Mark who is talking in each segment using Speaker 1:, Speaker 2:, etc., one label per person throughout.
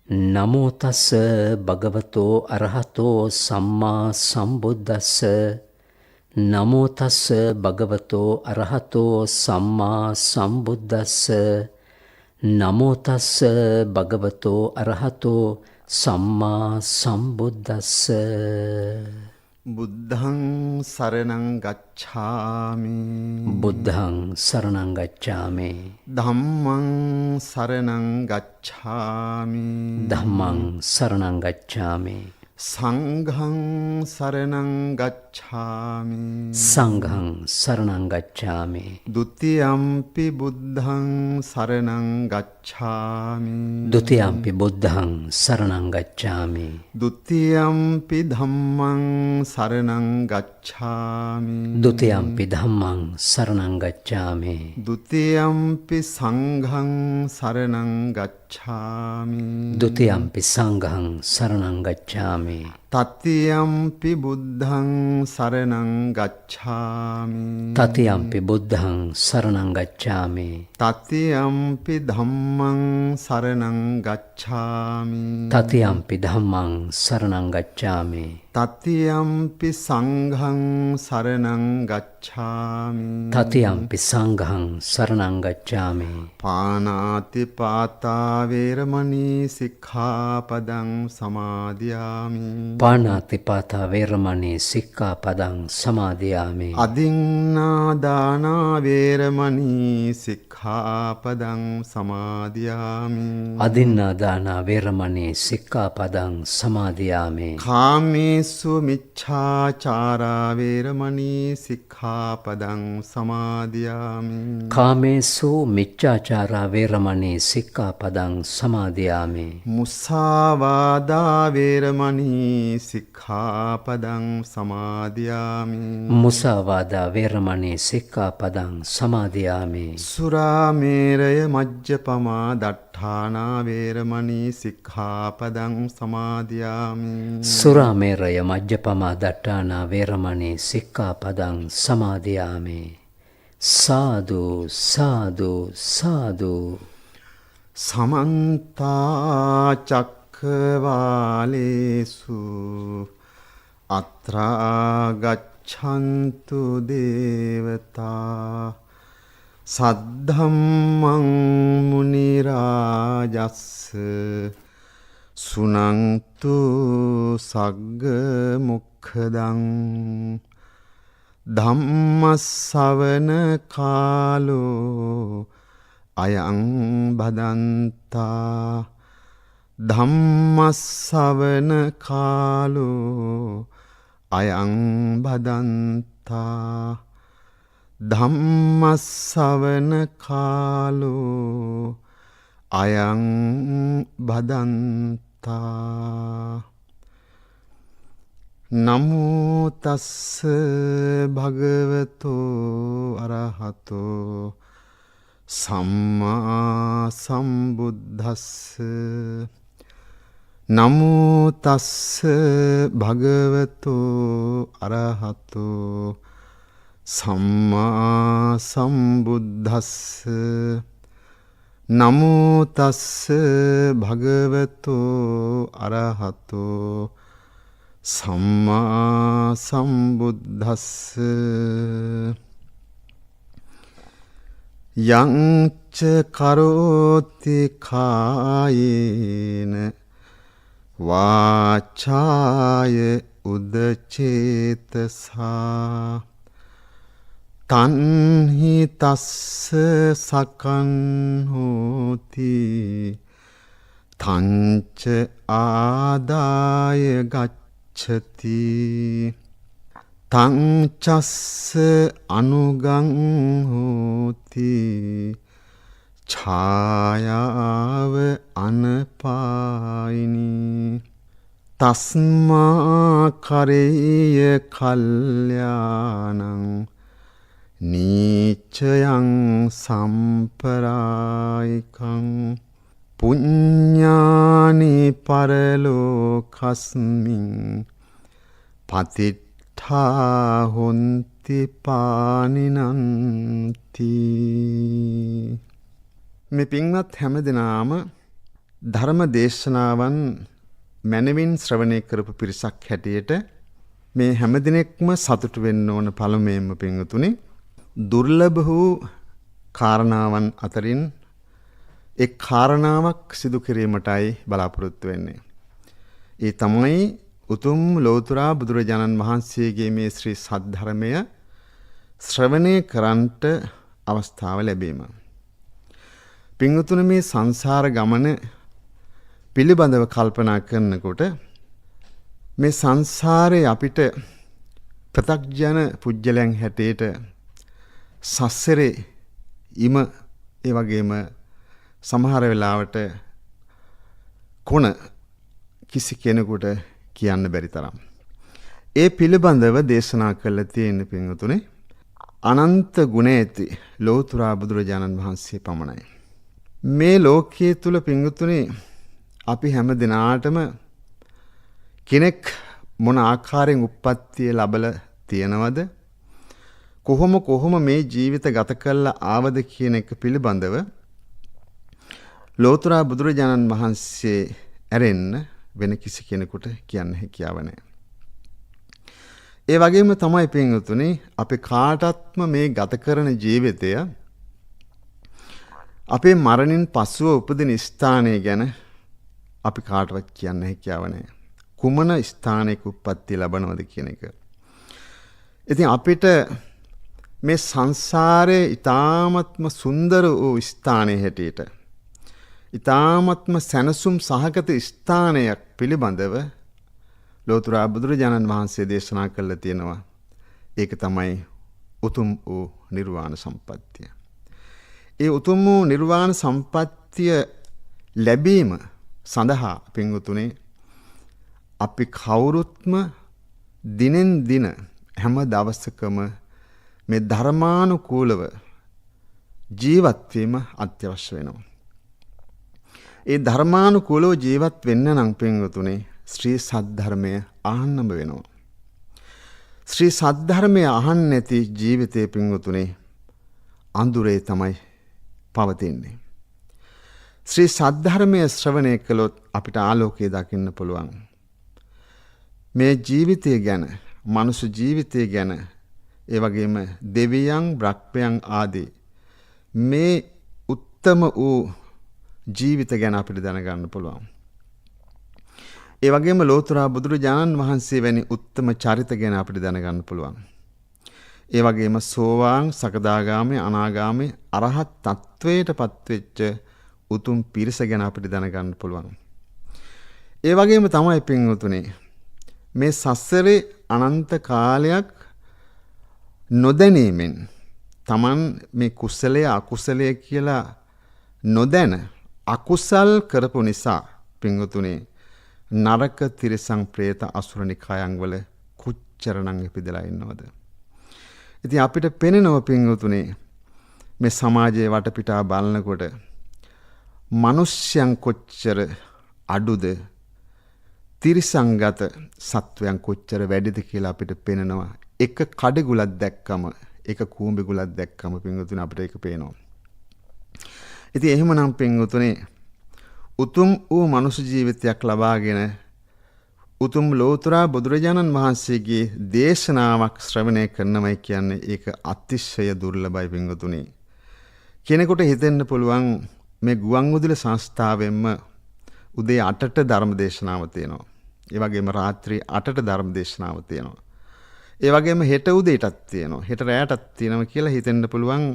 Speaker 1: නමෝ තස්ස භගවතෝ අරහතෝ සම්මා සම්බුද්දස්ස. නමෝ තස්ස භගවතෝ අරහතෝ සම්මා සම්බුද්දස්ස. නමෝ තස්ස භගවතෝ අරහතෝ සම්මා සම්බුද්දස්ස.
Speaker 2: බුද්ධං සරණං ගච්ඡාමි.
Speaker 1: බුද්ධං සරණං ගච්ඡාමි.
Speaker 2: ධම්මං සරණං ගච්ඡාමි.
Speaker 1: ධම්මං සරණං ගච්ඡාමි.
Speaker 2: සංඝං සරණං ගච්ඡාමි.
Speaker 1: සංඝං සරණං ගච්ඡාමි. ဒ
Speaker 2: ුතියම්පි බුද්ධං සරණං ගච්ඡාමි.
Speaker 1: ဒ ුතියම්පි බුද්ධං සරණං ගච්ඡාමි.
Speaker 2: ဒ ුතියම්පි ධම්මං සරණං ගච්ඡාමි.
Speaker 1: ဒ ුතියම්පි ධම්මං සරණං ගච්ඡාමි.
Speaker 2: ဒ ුතියම්පි සංඝං සරණං ගච්ඡාමි.
Speaker 1: ဒ ුතියම්පි සංඝං සරණං ගච්ඡාමි.
Speaker 2: තතියම්පි බුද්ධං සරණං ගච්ඡාමි.
Speaker 1: තතියම්පි බුද්ධං සරණං ගච්ඡාමි.
Speaker 2: තතියම්පි ධම්මං සරණං ගච්ඡාමි.
Speaker 1: තතියම්පි ධම්මං සරණං ගච්ඡාමි.
Speaker 2: තතියම්පි සංඝං සරණං ගච්ඡාමි.
Speaker 1: තතියම්පි සංඝං සරණං ගච්ඡාමි.
Speaker 2: පානාති පාතා වේරමණී සික්ඛාපදං සමාදියාමි.
Speaker 1: පාණාති පාතා වේරමණී සික්ඛාපදං සමාදියාමි.
Speaker 2: අදින්නා දාන වේරමණී සික්ඛාපදං සමාදියාමි.
Speaker 1: අදින්නා දාන වේරමණී සික්ඛාපදං සමාදියාමි.
Speaker 2: කාමේසු මිච්ඡාචාරා වේරමණී සික්ඛාපදං සමාදියාමි.
Speaker 1: කාමේසු මිච්ඡාචාරා වේරමණී සික්ඛාපදං සමාදියාමි.
Speaker 2: මුසාවාදා වේරමණී සික්ඛාපදං සමාදියාමි.
Speaker 1: මුසාවාදා වේරමණී සික්ඛාපදං සමාදියාමි.
Speaker 2: සුරාමේරය මජ්ජපමා දට්ඨානා වේරමණී සික්ඛාපදං සමාදියාමි.
Speaker 1: සුරාමේරය මජ්ජපමා දට්ඨානා වේරමණී සික්ඛාපදං සමාදියාමි. සාදු සාදු සාදු.
Speaker 2: සමන්තා චක්ඛවාලේසු අත්‍රා ගච්ඡන්තු දේවතා සද්ධම්මං මුනි රාජස්ස සුනන්තු සග්ග මොක්ඛදං ධම්මස්සවන කාලෝ අයං බදන්තා. ධම්මස්සවන කාලෝ අයං බදන්තා. ධම්මස්සවන කාලෝ අයං බදන්තා. නමෝ තස්ස භගවතෝ අරහතෝ සම්මා සම්බුද්දස්ස. නමෝ තස්ස භගවතෝ අරහතෝ සම්මා සම්බුද්දස්ස. නමෝ තස්ස භගවතෝ අරහතෝ සම්මා සම්බුද්දස්ස. යංච කරෝති කායේන වාචාය උදචේතසා තන්හි තස්ස සකන් හෝති තංච ආදාය ගච්ඡති. තංචස්ස අනුගං හෝති ඡායාව අනපායිනි. තස්මා කරේය කල්යාණං නීචයං සම්පරායිකං පුඤ්ඤානි පරලෝකස්මින් පතිට්ඨා හොන්ති පානිනන්ති. මේ පින්වත් හැම දෙනාම ධර්ම දේශනාවන් මනවින් ශ්‍රවණය කරපු පිරිසක් හැටියට මේ හැමදිනෙකම සතුටු වෙන්න ඕන පළමුවෙන්ම පින්වතුනි දුර්ලභ වූ කාරණාවන් අතරින් එක් කාරණාවක් සිදු කිරීමටයි බලාපොරොත්තු වෙන්නේ. ඒ තමයි උතුම් ලෝතර බුදුරජාණන් වහන්සේගේ මේ ශ්‍රී සද්ධර්මය ශ්‍රවණය කරන්නට අවස්ථාව ලැබීම. පින්වතුනි මේ සංසාර ගමන පිළිබඳව කල්පනා කරනකොට මේ සංසාරේ අපිට ප්‍රත්‍යඥ පුජ්‍යලයන් හැටියට සසරේ ඉම ඒ වගේම සමහර වෙලාවට කොන කිසි කෙනෙකුට කියන්න බැරි තරම්. ඒ පිළිබඳව දේශනා කළා තියෙන පින්වතුනි අනන්ත ගුණ ඇති ලෝතර බුදුරජාණන් වහන්සේ පමණයි. මේ ලෝකයේ තුල පින්වතුනි අපි හැම දිනාටම කෙනෙක් මොන ආකාරයෙන් උප්පත්තිය ලැබලා තියෙනවද කොහොම මේ ජීවිත ගත කරලා ආවද කියන එක පිළිබඳව ලෝතර බුදුරජාණන් වහන්සේ ඇරෙන්න වෙන කිසි කෙනෙකුට කියන්න හැකියාව නැහැ. ඒ වගේම තමයි පින්වතුනි අපි කාටත්ම මේ ගත කරන ජීවිතය අපේ මරණින් පසුව උපදින ස්ථානය ගැන අපි කාටවත් කියන්න හැකියාව නැහැ. කුමන ස්ථානයක උප්පත්තිය ලබනවද කියන එක. ඉතින් අපිට මේ සංසාරයේ ඊ타ත්ම සුන්දර වූ ස්ථානයේ හැටියට ඊ타ත්ම සැනසුම් සහගත ස්ථානයක් පිළිබඳව ලෝතර බුදුරජාණන් වහන්සේ දේශනා කළා තියෙනවා. ඒක තමයි උතුම් වූ නිර්වාණ සම්පත්තිය. ඒ උතුම් වූ නිර්වාණ සම්පත්තිය ලැබීම සඳහා පින්වතුනි අපි කවුරුත්ම දිනෙන් දින හැම දවසකම මේ ධර්මානුකූලව ජීවත් වීම අත්‍යවශ්‍ය වෙනවා. ඒ ධර්මානුකූලව ජීවත් වෙන්න නම් පින්වතුනි ශ්‍රී සද්ධර්මය අහන්නම වෙනවා. ශ්‍රී සද්ධර්මය අහන්නේ නැති ජීවිතේ පින්වතුනි අඳුරේ තමයි පවතින්නේ. ශ්‍රී සද්ධර්මය ශ්‍රවණය කළොත් අපිට ආලෝකය දකින්න පුළුවන්. මේ ජීවිතය ගැන, මනුෂ්‍ය ජීවිතය ගැන, ඒ වගේම දෙවියන්, බ්‍රහ්මයන් ආදී මේ උත්තම වූ ජීවිත ගැන අපිට දැනගන්න පුළුවන්. ඒ වගේම ලෝතර බුදුරජාණන් වහන්සේ වැනි උත්තම චරිත ගැන අපිට දැනගන්න පුළුවන්. ඒ වගේම සෝවාන්, සකදාගාමී, අනාගාමී, අරහත් තත්වයට පත්වෙච්ච උතුම් පිරිස ගැන අපිට දැනගන්න පුළුවන්. ඒ වගේම තමයි පින්වතුනි මේ සසරේ අනන්ත කාලයක් නොදැනීමෙන් Taman මේ කුසලයේ අකුසලයේ කියලා නොදැන අකුසල් කරපු නිසා පින්වතුනි නරක තිරිසන් പ്രേත අසුර නිකායන් වල කුච්චරණන් ඉපදලා ඉන්නවද? ඉතින් අපිට පෙනෙනව පින්වතුනි මේ සමාජයේ වටපිටා බලනකොට මිනිස්යන් කොච්චර අඩුද තිරිසන්ගත සත්වයන් කොච්චර වැඩිද කියලා අපිට පෙනෙනවා. එක කඩගුලක් දැක්කම, එක කූඹිගුලක් දැක්කම පින්වතුනි අපිට ඒක පේනවා. ඉතින් එහෙමනම් පින්වතුනි උතුම් වූ මනුෂ්‍ය ජීවිතයක් ලබාගෙන උතුම් ලෝතර බුදුරජාණන් වහන්සේගේ දේශනාවක් ශ්‍රවණය කරනමයි කියන්නේ ඒක අතිශය දුර්ලභයි පින්වතුනි. කෙනෙකුට හිතෙන්න පුළුවන් මේ ගුවන්විදුලි සංස්ථාවෙන්ම උදේ 8ට ධර්ම දේශනාව තියෙනවා. ඒ වගේම රාත්‍රී 8ට ධර්ම දේශනාව තියෙනවා. ඒ වගේම හෙට උදේටත් තියෙනවා. හෙට රැයටත් තියෙනවා කියලා හිතෙන්න පුළුවන්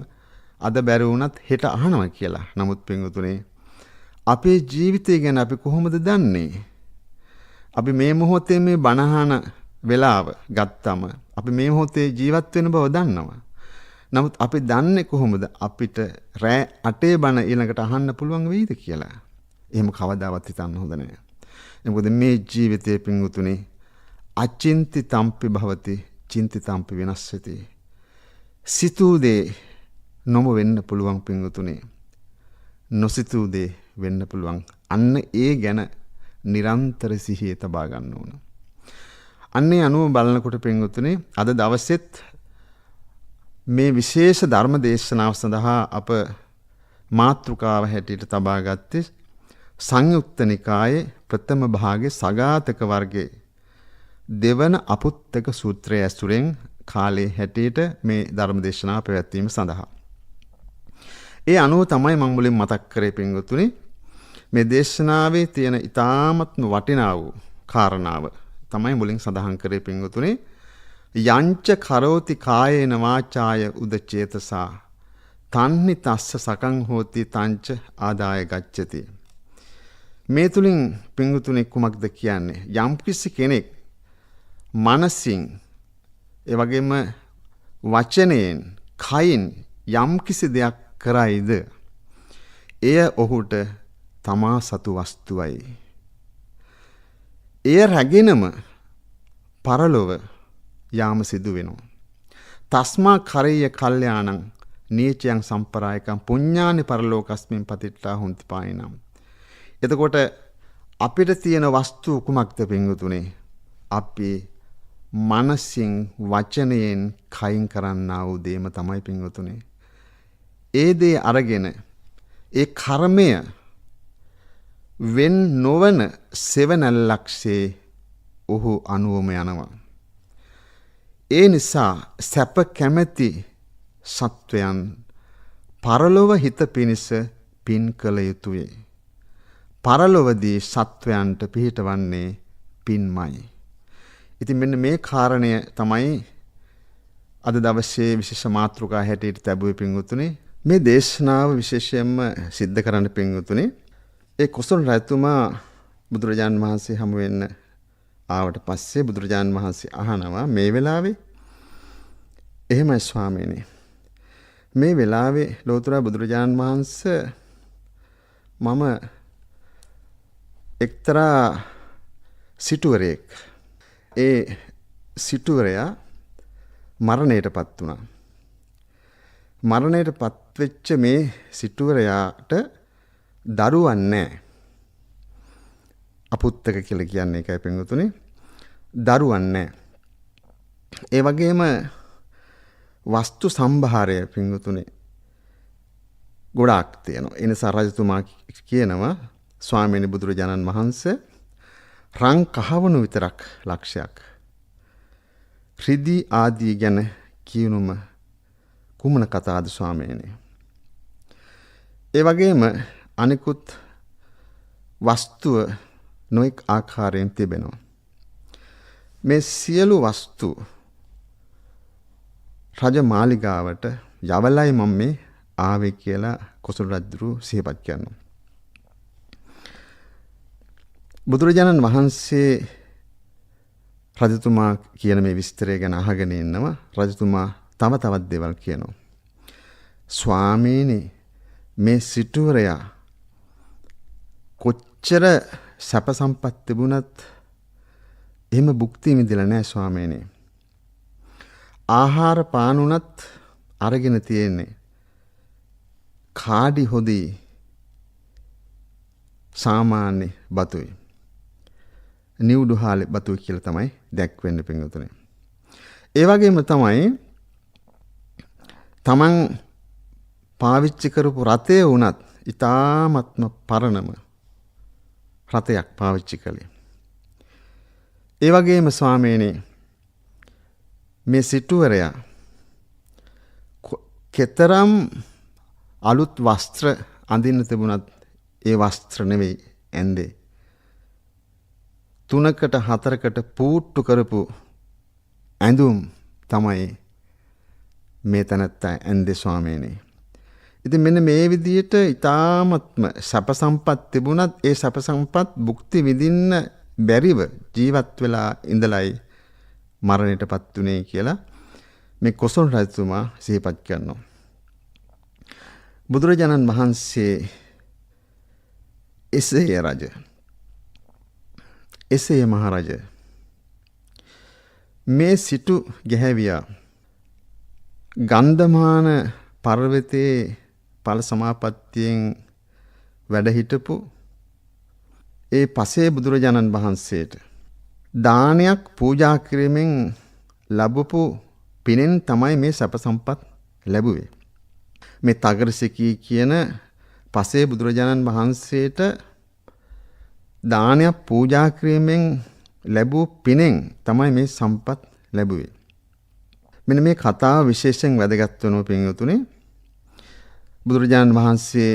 Speaker 2: අද බැරි වුණත් හෙට අහනවා කියලා. නමුත් පින්වතුනි අපේ ජීවිතය ගැන අපි කොහොමද දන්නේ? අපි මේ මොහොතේ මේ බණහන වෙලාව ගත්තම අපි මේ මොහොතේ ජීවත් වෙන බව දන්නවා. නමුත් අපි දන්නේ කොහොමද අපිට රෑ 8 බණ ඊළඟට අහන්න පුළුවන් වෙයිද කියලා? එහෙම කවදාවත් හිතන්න හොඳ නැහැ. මොකද මේ ජීවිතයේ පින්වතුනි අචින්ති තම්පි භවති චින්ති තම්පි විනස්සති. සිතූ දේ නොම වෙන්න පුළුවන් පින්වතුනි. නොසිතූ දේ වෙන්න පුළුවන්. අන්න ඒ ගැන නිරන්තර සිහියේ තබා ගන්න ඕන. අන්නේ අනුව බලනකොට පින්වතුනි අද දවසෙත් මේ විශේෂ ධර්ම දේශනාව සඳහා අප මාතෘකාව හැටියට තබා ගත්තේ සංයුක්ත නිකායේ ප්‍රථම භාගයේ සගාතක වර්ගයේ දෙවන අපුත්තක සූත්‍රය ඇසුරෙන් කාලේ හැටියට මේ ධර්ම දේශනාව පැවැත්වීම සඳහා. ඒ අනුව තමයි මම මුලින් මතක් කරේ පින්වතුනි මේ දේශනාවේ තියෙන ඊ타මත්ම වටිනා වූ කාරණාව තමයි මුලින් සඳහන් කරේ පින්වතුනි යංච කරෝති කායේන වාචාය උදචේතසා තන්හි තස්ස සකං හෝති තංච ආදාය ගච්ඡති. මේ තුලින් පින්වතුනි කුමක්ද කියන්නේ? යම්කිසි කෙනෙක් මනසින් ඒ වගේම වචනයෙන් කයින් යම්කිසි දෙයක් කරයිද එය ඔහුට තමා සතු වස්තුවයි. එය රැගෙනම පරලොව යාම සිදු වෙනවා. තස්මා කරේය කල්යාණං නීචයන් සම්ප්‍රායකම් පුඤ්ඤානි පරලෝකස්මින් පතිට්ඨා හොන්ති පායිනම්. එතකොට අපිට තියෙන වස්තු කුමක්ද පින්වතුනි? අපි මනසින් වචනයෙන් කයින් කරන්නා වූ දේම තමයි පින්වතුනි. ඒ දේ අරගෙන ඒ කර්මය වෙන් නොවන සෙවණැල්ලක්සේ ඔහු අනුවම යනවා. ඒ නිසා සැප කැමැති සත්වයන් පරලොව හිත පිණිස පින් කළ යුතුය. පරලොවදී සත්වයන්ට පිහිටවන්නේ පින්මයි. ඉතින් මෙන්න මේ කාරණය තමයි අද දවසේ විශේෂ මාතෘකා හැටියට ලැබුවේ පින්වතුනි. මේ දේශනාව විශේෂයෙන්ම සිද්ධ කරන්න පින්වතුනි ඒ කොසල් රජතුමා බුදුරජාන් වහන්සේ හමු වෙන්න ආවට පස්සේ බුදුරජාන් වහන්සේ අහනවා මේ වෙලාවේ එහෙමයි ස්වාමීනි මේ වෙලාවේ ලෝතර බුදුරජාන් වහන්සේ මම එක්තරා සිටුවරයෙක් ඒ සිටුවරයා මරණයටපත් වුණා. මරණයටපත් වෙච්ච මේ සිටුවරයාට දරුවන් නැහැ. අපුත්තක කියලා කියන්නේ ඒකයි පින්වතුනි. දරුවන් නැහැ. ඒ වගේම වස්තු සම්භාරය පින්වතුනි ගොඩාක් තියෙනවා. ඒ නිසා රජතුමා කියනවා ස්වාමීනි බුදුරජාණන් වහන්සේ රන් කහවණු විතරක් ලක්ෂයක්. රිදී ආදී ගැන කියනුම කුමන කතාවද ස්වාමීනි? ඒ වගේම අනිකුත් වස්තුව නොඑක් ආකාරයෙන් තිබෙනවා. මේ සියලු වස්තු රජ මාලිගාවට යවලයි මම මේ ආවේ කියලා කොසල් රජු සිහිපත් කරනවා. බුදුරජාණන් වහන්සේ රජතුමා කියන මේ විස්තරය ගැන අහගෙන ඉන්නවා. රජතුමා තව තවත් දේවල් කියනවා. ස්වාමීනි මේ සිටුවරයා කොච්චර සැප සම්පත් තිබුණත් එහෙම භුක්ති විඳිලා නැහැ ස්වාමීනි. ආහාර පාන උනත් අරගෙන තියෙන්නේ කාඩි හොදි සාමාන්‍ය බතුයි. නිවුඩු හාලේ බතුයි කියලා තමයි දැක්වෙන්නේ පින්වතුනි. ඒ වගේම තමයි තමන් පාවිච්චි කරපු රථය වුණත් ඊ타ත්ම පරණම රථයක් පාවිච්චි කළේ. ඒ වගේම ස්වාමීනි මේ සිටුවරයා කෙතරම් අලුත් වස්ත්‍ර අඳින්න තිබුණත් ඒ වස්ත්‍ර නෙවෙයි ඇඳේ. 3කට 4කට පූට්ටු කරපු ඇඳුම් තමයි මේ තනත්තා ඇඳේ ස්වාමීනි. ඉතින් මෙන්න මේ විදිහට ඊ타ත්ම සැප සම්පත් තිබුණත් ඒ සැප සම්පත් භුක්ති විඳින්න බැරිව ජීවත් වෙලා ඉඳලයි මරණයටපත් උනේ කියලා මේ කොසල් රජතුමා සිහිපත් කරනවා. බුදුරජාණන් වහන්සේ එසේ රජ එසේ මහරජ මේ සිටු ගැහැවියා ගන්ධමාන පර්වතයේ ඵල සමාපත්තියෙන් වැඩ හිටපු ඒ පසේ බුදුරජාණන් වහන්සේට දානයක් පූජා කිරීමෙන් ලැබපු පිනෙන් තමයි මේ සැප සම්පත් ලැබුවේ. මේ තගරසිකී කියන පසේ බුදුරජාණන් වහන්සේට දානයක් පූජා කිරීමෙන් ලැබූ පිනෙන් තමයි මේ සම්පත් ලැබුවේ. මෙන්න මේ කතාව විශේෂයෙන් වැදගත් වෙනවා පින්වතුනි. බුදුරජාණන් වහන්සේ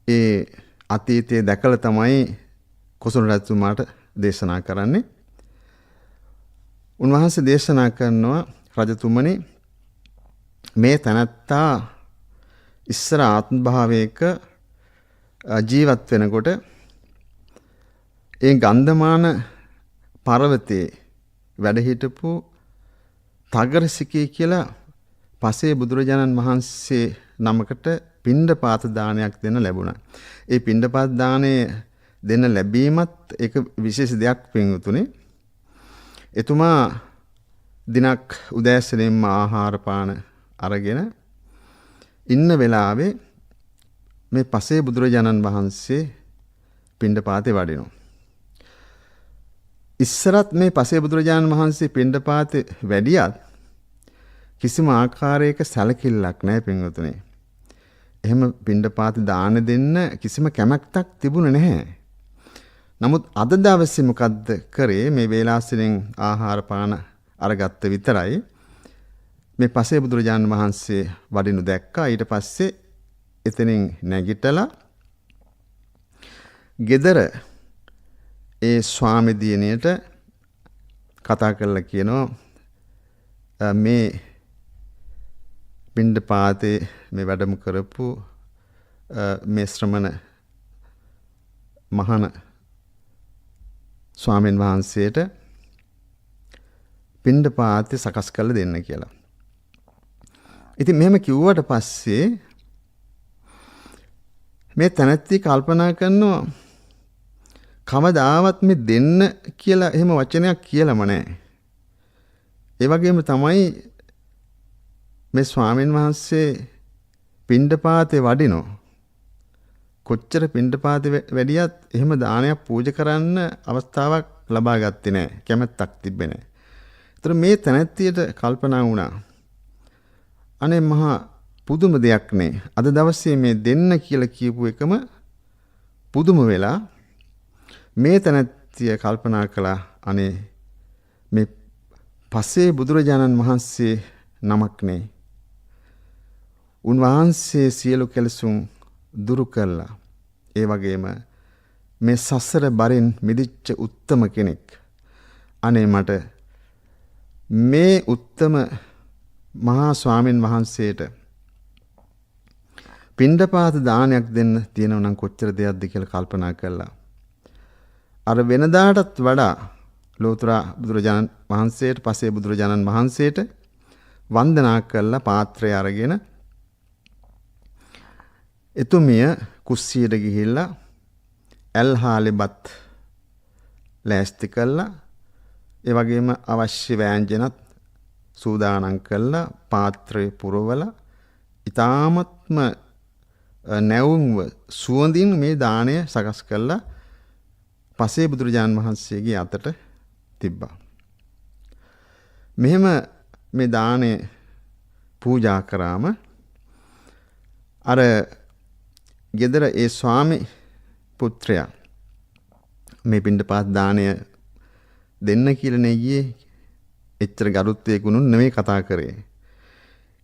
Speaker 2: ඒ අතීතයේ දැකලා තමයි කොසල් රජතුමාට දේශනා කරන්නේ. උන්වහන්සේ දේශනා කරනවා රජතුමනි මේ තනත්තා ඉස්සර ආත්ම භාවයක ජීවත් වෙනකොට ඒ ගන්ධමාන පර්වතයේ වැඩ හිටපු තගරසිකී කියලා පසේ බුදුරජාණන් වහන්සේ නමකට පිණ්ඩපාත දානයක් දෙන්න ලැබුණා. ඒ පිණ්ඩපාත දාණය දෙන්න ලැබීමත් එක විශේෂ දෙයක් පින්වතුනි. එතුමා දිනක් උදෑසනින්ම ආහාර පාන අරගෙන ඉන්න වෙලාවේ මේ පසේ බුදුරජාණන් වහන්සේ පිණ්ඩපාතේ වඩිනවා. ඉස්සරත් මේ පසේ බුදුරජාණන් වහන්සේ පිණ්ඩපාතේ වැඩියත් කිසිම ආකාරයක සැලකිල්ලක් නැහැ පින්වතුනි. එහෙම පිණ්ඩපාත දාන දෙන්න කිසිම කැමැත්තක් තිබුණේ නැහැ. නමුත් අද දවසේ මොකද්ද කරේ? මේ වේලාසෙන් ආහාර පාන අරගත්ත විතරයි. මේ පසේ බුදුරජාණන් වහන්සේ වඩිනු දැක්කා. ඊට පස්සේ එතනින් නැගිටලා ගෙදර ඒ ස්වාමි දියණියට කතා කරලා කියනවා මේ පිණ්ඩපාතේ මේ වැඩම කරපු මේ ශ්‍රමණ මහාන ස්වාමීන් වහන්සේට පිණ්ඩපාතේ සකස් කරලා දෙන්න කියලා. ඉතින් මෙහෙම කිව්වට පස්සේ මේ තනත්ති කල්පනා කරනවා කවදාවත් මේ දෙන්න කියලා එහෙම වචනයක් කියලාම නැහැ. ඒ වගේම තමයි මේ ස්වාමීන් වහන්සේ පිණ්ඩපාතේ වඩිනෝ. කොච්චර පිණ්ඩපාතේ වැඩියත් එහෙම දානයක් පූජා කරන්න අවස්ථාවක් ලබා ගත්තේ නැහැ. කැමැත්තක් තිබ්බේ නැහැ. ඒතර මේ තනත්තියට කල්පනා වුණා. අනේ මහා පුදුම දෙයක් නේ. අද දවසේ මේ දෙන්න කියලා කියපු එකම පුදුම වෙලා මේ තනත්තිය කල්පනා කළා අනේ මේ පසේ බුදුරජාණන් වහන්සේ නමක් නේ. උන්වහන්සේ සියලු කෙලෙසුන් දුරු කළා. ඒ වගේම මේ සසර බරින් මිදිච්ච උත්තම කෙනෙක්. අනේ මට මේ උත්තම මහා ස්වාමීන් වහන්සේට පිණ්ඩපාත දානයක් දෙන්න තියෙනව නම් කොච්චර දෙයක්ද කියලා කල්පනා කළා. අර වෙනදාටත් වඩා ලෝතර බුදුරජාණන් වහන්සේට පසේ බුදුරජාණන් වහන්සේට වන්දනා කරලා පාත්‍රය අරගෙන එතුමිය කුස්සියට ගිහිල්ලා ඇල්හාලෙබත් ලෑස්ති කළා. ඒ වගේම අවශ්‍ය වෑංජනත් සූදානම් කළා. පාත්‍රය පුරවලා ඊ타මත්ම නැවුම්ව සුවඳින් මේ දාණය සකස් කළා. පසේ බුදුරජාණන් වහන්සේගේ අතට තිබ්බා. මෙහෙම මේ දාණය පූජා කරාම අර ගෙදර ඒ ස්වාමි පුත්‍රයා මේ පිණ්ඩපාත දාණය දෙන්න කියලා නේ ගියේ. එච්චර ගරුත්වයකුණු නෙමෙයි කතා කරේ.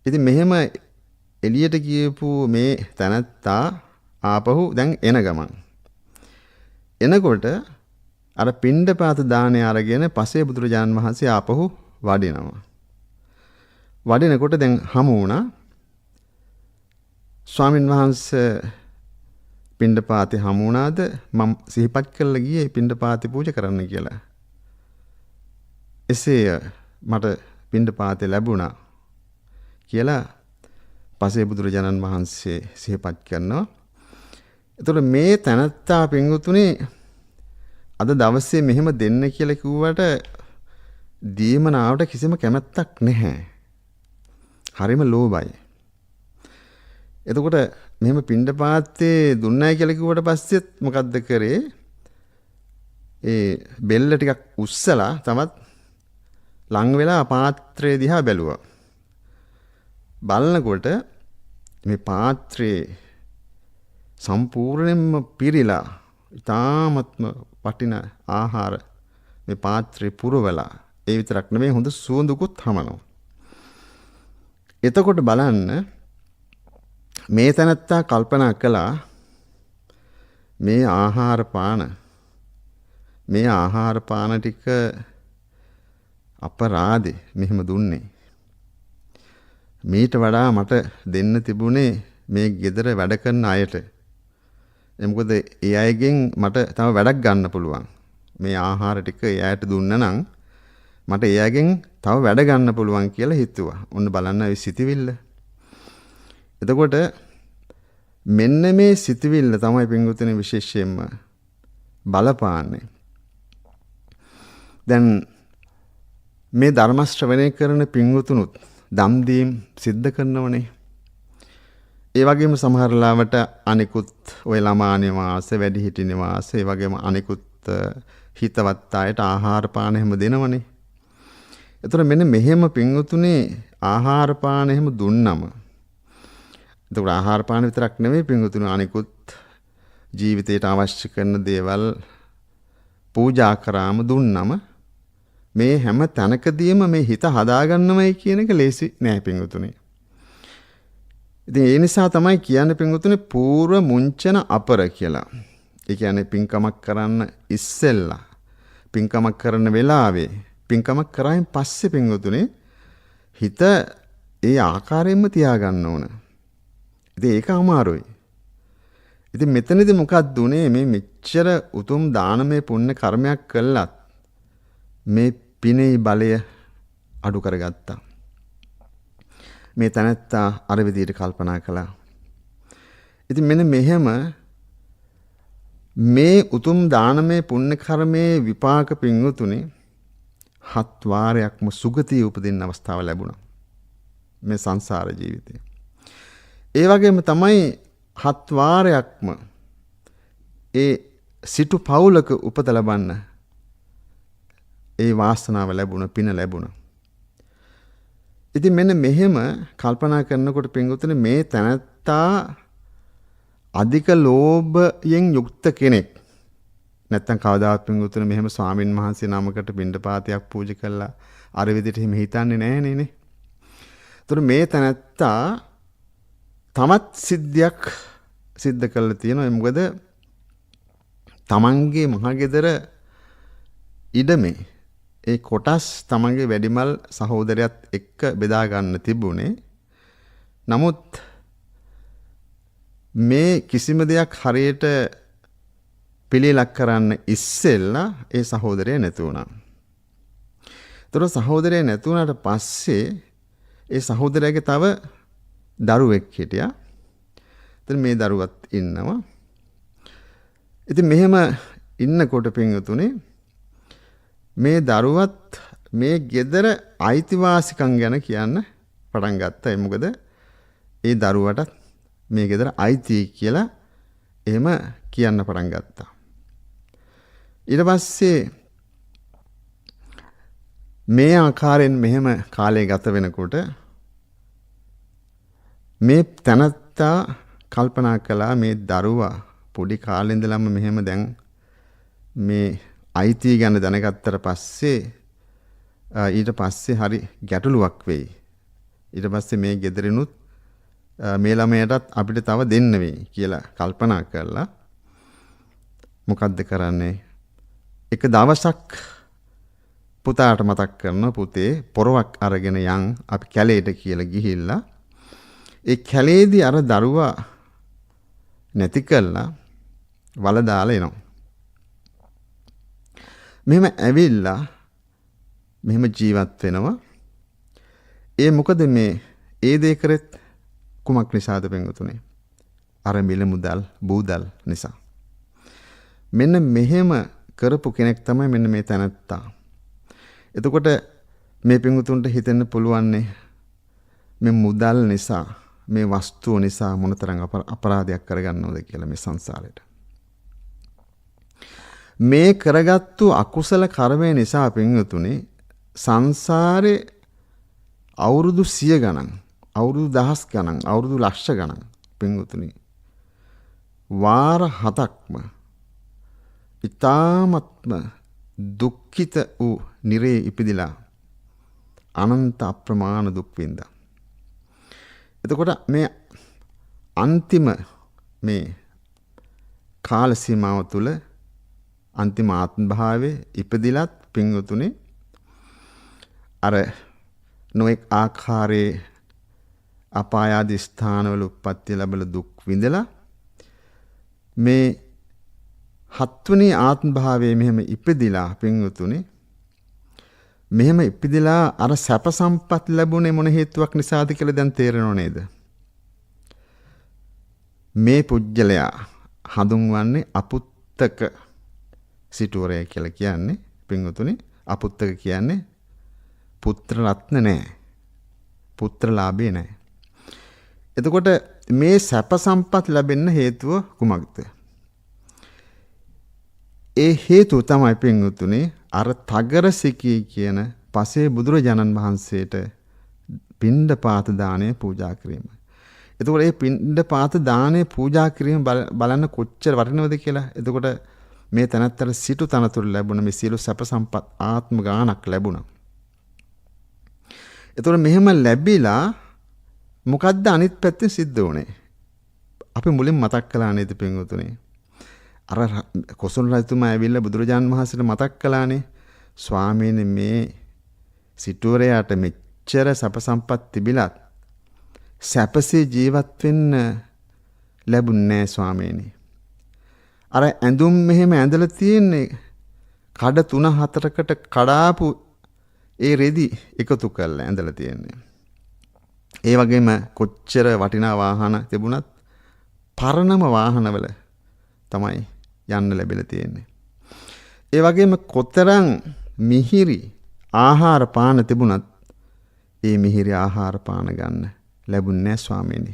Speaker 2: ඉතින් මෙහෙම එළියට ගියපු මේ තනත්තා ආපහු දැන් එන ගමන් එනකොට අර පිණ්ඩපාත දාණය අරගෙන පසේ බුදුරජාණන් වහන්සේ ආපහු වඩිනවා. වඩිනකොට දැන් හමු වුණා. ස්වාමින් වහන්සේ පිණ්ඩපාතේ හමු වුණාද මම සිහිපත් කරලා ගියේ පිණ්ඩපාතේ පූජා කරන්න කියලා. එසේ මට පිණ්ඩපාතේ ලැබුණා කියලා පසේ බුදුරජාණන් වහන්සේ සිහිපත් කරනවා. එතකොට මේ තනත්තා පින්වතුනි අද දවසේ මෙහෙම දෙන්න කියලා කිව්වට දීමනාවට කිසිම කැමැත්තක් නැහැ. හරිම ලෝභයි. එතකොට මෙහෙම පිණ්ඩපාතේ දුන්නයි කියලා කිව්වට පස්සෙත් මොකද්ද කරේ? ඒ බෙල්ල ටිකක් උස්සලා තමත් ලං වෙලා පාත්‍රය දිහා බැලුවා. බලනකොට මේ පාත්‍රේ සම්පූර්ණයෙන්ම පිරීලා ඉතාමත්ම වටින ආහාර මේ පාත්‍රේ පුරවලා ඒ විතරක් නෙමෙයි හොඳ සුවඳකුත් හමනවා. එතකොට බලන්න මේ තැනත්තා කල්පනා කළා මේ ආහාර පාන ටික අපරාදේ මෙහෙම දුන්නේ. මීට වඩා මට දෙන්න තිබුණේ මේ ගෙදර වැඩ කරන අයට. මොකද ඒ අයගෙන් මට තව වැඩක් ගන්න පුළුවන්. මේ ආහාර ටික ඒ අයට දුන්න නම් මට ඒ අයගෙන් තව වැඩ ගන්න පුළුවන් කියලා හිතුවා. ඔන්න බලන්න ඒ සිතවිල්ල. එතකොට මෙන්න මේ සිතවිල්ල තමයි පින්වතුනි විශේෂයෙන්ම බලපාන්නේ. දැන් මේ ධර්ම ශ්‍රවණය කරන පින්වතුනුත් දම් දීම් සිද්ධ කරනවනේ. ඒ වගේම සමහර ලාවට අනිකුත් ඔය ළමා නිවාස, වැඩිහිටි නිවාස, ඒ වගේම අනිකුත් හිතවත් අයට ආහාර පාන හැම දෙනවනේ. එතකොට මෙන්න මෙහෙම පින්වතුනේ ආහාර පාන හැම දුන්නම එතකොට ආහාර පාන විතරක් නෙමෙයි පින්වතුනේ අනිකුත් ජීවිතයට අවශ්‍ය කරන දේවල් පූජා කරාම දුන්නම මේ හැම තැනකදීම මේ හිත හදාගන්නමයි කියන එක ලේසි නෑ පින්වතුනේ. ඉතින් ඒ නිසා තමයි කියන්නේ පින්වතුනේ పూర్ව මුංචන අපර කියලා. ඒ කියන්නේ පින්කමක් කරන්න ඉස්සෙල්ලා පින්කමක් කරන වෙලාවේ පින්කමක් කරායින් පස්සේ පින්වතුනේ හිත ඒ ආකාරයෙන්ම තියාගන්න ඕන. ඉතින් ඒක අමාරුයි. ඉතින් මෙතනදී මොකක්ද උනේ මේ මෙච්චර උතුම් දානමය පුණ්‍ය කර්මයක් කළත් මේ පිනේ බලය අඩු කරගත්තා. මේ තැනැත්තා අර විදිහට කල්පනා කළා. ඉතින් මෙන්න මෙහෙම මේ උතුම් දානමය පුණ්‍ය කර්මයේ විපාක පින්වතුනේ 7 වාරයක්ම සුගතිය උපදින්න අවස්ථාව ලැබුණා. මේ සංසාර ජීවිතේ. ඒ වගේම තමයි 7 වාරයක්ම ඒ සිටු පවුලක උපත ලබන්න ඒ වාසනාව ලැබුණ පින ලැබුණ. ඉතින් මෙන්න මෙහෙම කල්පනා කරනකොට පින්වතුනි මේ තැනත්තා අධික ලෝභයෙන් යුක්ත කෙනෙක්. නැත්තම් කවදාවත් පින්වතුනි මෙහෙම ස්වාමින් වහන්සේ නමකට පින්ඩපාතයක් පූජා කළා අර විදිහට හිම හිතන්නේ නැහැ නේ. ඒතර මේ තැනත්තා තමත් සිද්ධියක් සිද්ධ කරලා තියෙනවා. මොකද තමන්ගේ මහගෙදර ඉඩමේ ඒ කොටස් තමන්ගේ වැඩිමල් සහෝදරයත් එක්ක බෙදා ගන්න තිබුණේ. නමුත් මේ කිසිම දෙයක් හරියට පිළිලක් කරන්න ඉස්සෙල්ලා ඒ සහෝදරය නැති වුණා. ඒතර සහෝදරය නැති වුණාට පස්සේ ඒ සහෝදරයාගේ තව දරුවෙක් හිටියා. ඉතින් මේ දරුවත් ඉන්නවා. ඉතින් මෙහෙම ඉන්නකොට පින්වතුනේ මේ දරුවත් මේ ගෙදර අයිතිවාසිකම් ගැන කියන්න පටන් ගත්තා. මොකද ඒ දරුවට මේ ගෙදර අයිති කියලා එහෙම කියන්න පටන් ගත්තා. ඊට පස්සේ මේ ආකාරයෙන් මෙහෙම කාලය ගත වෙනකොට මේ තැනත්තා කල්පනා කළා මේ දරුවා පොඩි කාලේ ඉඳලම මෙහෙම දැන් මේ අයිතිය ගැන දැනගත්තට පස්සේ ඊට පස්සේ හරි ගැටලුවක් වෙයි. ඊට පස්සේ මේ ගෙදරිනුත් මේ ළමයටත් අපිට තව දෙන්න වෙයි කියලා කල්පනා කළා. මොකද්ද කරන්නේ? එක දවසක් පුතාට මතක් කරන පුතේ පොරවක් අරගෙන යන් අපි කැලේට කියලා ගිහිල්ලා ඒ කැලේදී අර දරුවා නැති කළා වල දාලා එනවා. මෙහෙම ඇවිල්ලා මෙහෙම ජීවත් වෙනවා. ඒ මොකද මේ ඒ දේ කරෙත් කුමක් නිසාද පින්වතුනේ? අර මිල මුදල් බූදල් නිසා. මෙන්න මෙහෙම කරපු කෙනෙක් තමයි මෙන්න මේ තැනත්තා. එතකොට මේ පින්වතුන්ට හිතෙන්න පුළුවන්නේ මේ මුදල් නිසා මේ වස්තුව නිසා මොනතරම් අපරාධයක් කරගන්නවද කියලා මේ සංසාරේට. මේ කරගත්තු අකුසල කර්මය නිසා පින්වතුනි සංසාරේ අවුරුදු 100 ගණන්, අවුරුදු 1000 ගණන්, අවුරුදු ලක්ෂ ගණන් පින්වතුනි වාර 7ක්ම ඊ타ත්ම දුක්ඛිත වූ නිරේ ඉපදිලා අනන්ත අප්‍රමාණ දුක් විඳා. එතකොට මේ අන්තිම මේ කාල සීමාව තුළ අන්තිම ආත්ම භාවයේ ඉපදිලත් පින්වතුනි අර නොඑක් ආකාරයේ අපාය ආදී ස්ථානවල උප්පත්ති ලැබල දුක් විඳලා මේ හත්වෙනි ආත්ම භාවයේ මෙහෙම ඉපදිලා පින්වතුනි මෙහෙම ඉපදිලා අර සැප සම්පත් ලැබුණේ මොන හේතුවක් නිසාද කියලා දැන් තේරෙනව නේද? මේ පුජ්‍යලයා හඳුන්වන්නේ අපුත්තක සිටුවරය කියලා කියන්නේ පින්වතුනි අපුත්තක කියන්නේ පුත්‍ර රත්න නැහැ. පුත්‍ර ලාභේ නැහැ. එතකොට මේ සැප සම්පත් ලැබෙන්න හේතුව කුමක්ද? ඒ හේතුව තමයි පින්වතුනි අර තගරසිකී කියන පසේ බුදුරජාණන් වහන්සේට පිණ්ඩපාත දාණය පූජා කිරීම. එතකොට මේ පිණ්ඩපාත දාණය පූජා කිරීම බලන්න කොච්චර වටිනවද කියලා. එතකොට මේ තනත්තර සිටු තනතුරු ලැබුණ මේ සියලු සැප සම්පත් ආත්ම ගානක් ලැබුණා. එතකොට මෙහෙම ලැබිලා මොකද්ද අනිත් පැත්තෙන් සිද්ධ වුනේ? අපි මුලින් මතක් කළා නේද පින්වතුනි? අර කොසල් රජතුමා ඇවිල්ලා බුදුරජාණන් වහන්සේට මතක් කළානේ ස්වාමීනි මේ සිටුවරයාට මෙච්චර සැප සම්පත් තිබිලත් සැපසේ ජීවත් වෙන්න ලැබුණේ නැහැ ස්වාමීනි. අර ඇඳුම් මෙහෙම ඇඳලා තියෙන්නේ කඩ 3-4කට කඩාපු ඒ රෙදි එකතු කරලා ඇඳලා තියෙන්නේ. ඒ වගේම කොච්චර වටිනා වාහන තිබුණත් පරණම වාහනවල තමයි යන්න ලැබිලා තියෙන්නේ. ඒ වගේම කොතරම් මිහිරි ආහාර පාන තිබුණත් ඒ මිහිරි ආහාර පාන ගන්න ලැබුණේ නැහැ ස්වාමීනි.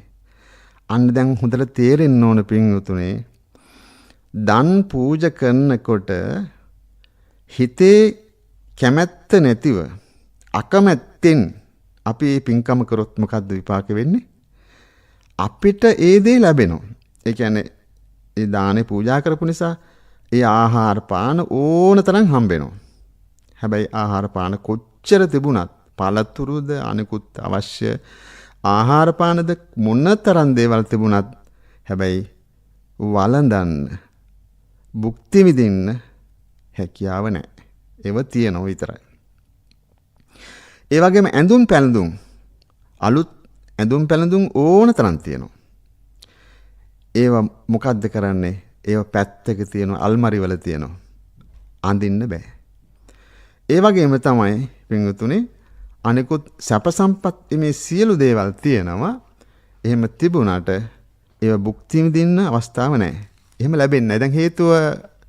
Speaker 2: අන්න දැන් හොඳට තේරෙන්න ඕන පින්වතුනේ දන් පූජා කරනකොට හිතේ කැමැත්ත නැතිව අකමැත්තෙන් අපි පින්කම කරොත් මොකද්ද විපාක වෙන්නේ? අපිට ඒ දේ ලැබෙනවා. ඒ කියන්නේ ඒ දානේ පූජා කරපු නිසා ඒ ආහාර පාන ඕන තරම් හම්බ වෙනවා. හැබැයි ආහාර පාන කොච්චර තිබුණත් පළතුරුද අනිකුත් අවශ්‍ය ආහාර පානද මොනතරම් දේවල් තිබුණත් හැබැයි වළඳන්න භුක්ති විඳින්න හැකියාව නැහැ. ඒව තියෙනවා විතරයි. ඒ වගේම ඇඳුම් පැළඳුම් අලුත් ඇඳුම් පැළඳුම් ඕන තරම් තියෙනවා. ඒව මොකද්ද කරන්නේ? ඒව පැත්තක තියෙනවා අල්මාරි වල තියෙනවා. අඳින්න බෑ. ඒ වගේම තමයි පින්වතුනි අනිකුත් සැප සම්පත් මේ සියලු දේවල් තියෙනවා. එහෙම තිබුණාට ඒව භුක්ති විඳින්න අවස්ථාව නැහැ. එහෙම ලැබෙන්නේ නැහැ. දැන් හේතුව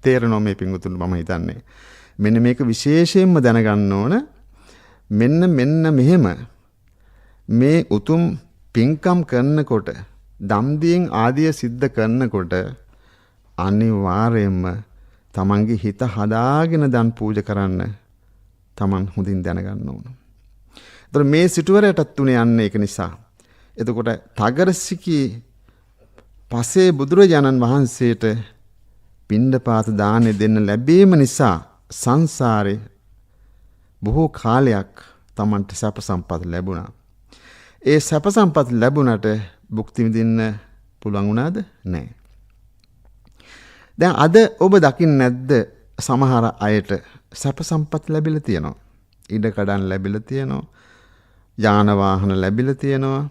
Speaker 2: තේරෙනවා මේ පින්වතුන් මම හිතන්නේ. මෙන්න මේක විශේෂයෙන්ම දැනගන්න ඕන. මෙන්න මෙහෙම මේ උතුම් පින්කම් කරනකොට දම්දියෙන් ආදිය සිද්ධ කරනකොට අනිවාර්යයෙන්ම තමන්ගේ හිත හදාගෙන දන් පූජා කරන්න තමන් හොඳින් දැනගන්න ඕන. ඒතර මේ සිටුවරයටත් තුනේ යන්නේ ඒක නිසා. එතකොට තගරසිකී පසේ බුදුරජාණන් වහන්සේට පිණ්ඩපාත දාණය දෙන්න ලැබීම නිසා සංසාරේ බොහෝ කාලයක් තමන්ට සැප සම්පත් ලැබුණා. ඒ සැප සම්පත් ලැබුණට භුක්ති විඳින්න පුළුවන් වුණාද? නැහැ. දැන් අද ඔබ දකින්නේ නැද්ද සමහර අයට සැප සම්පත් ලැබිලා තියෙනවා. ඉඩ කඩන් ලැබිලා තියෙනවා. යාන වාහන ලැබිලා තියෙනවා.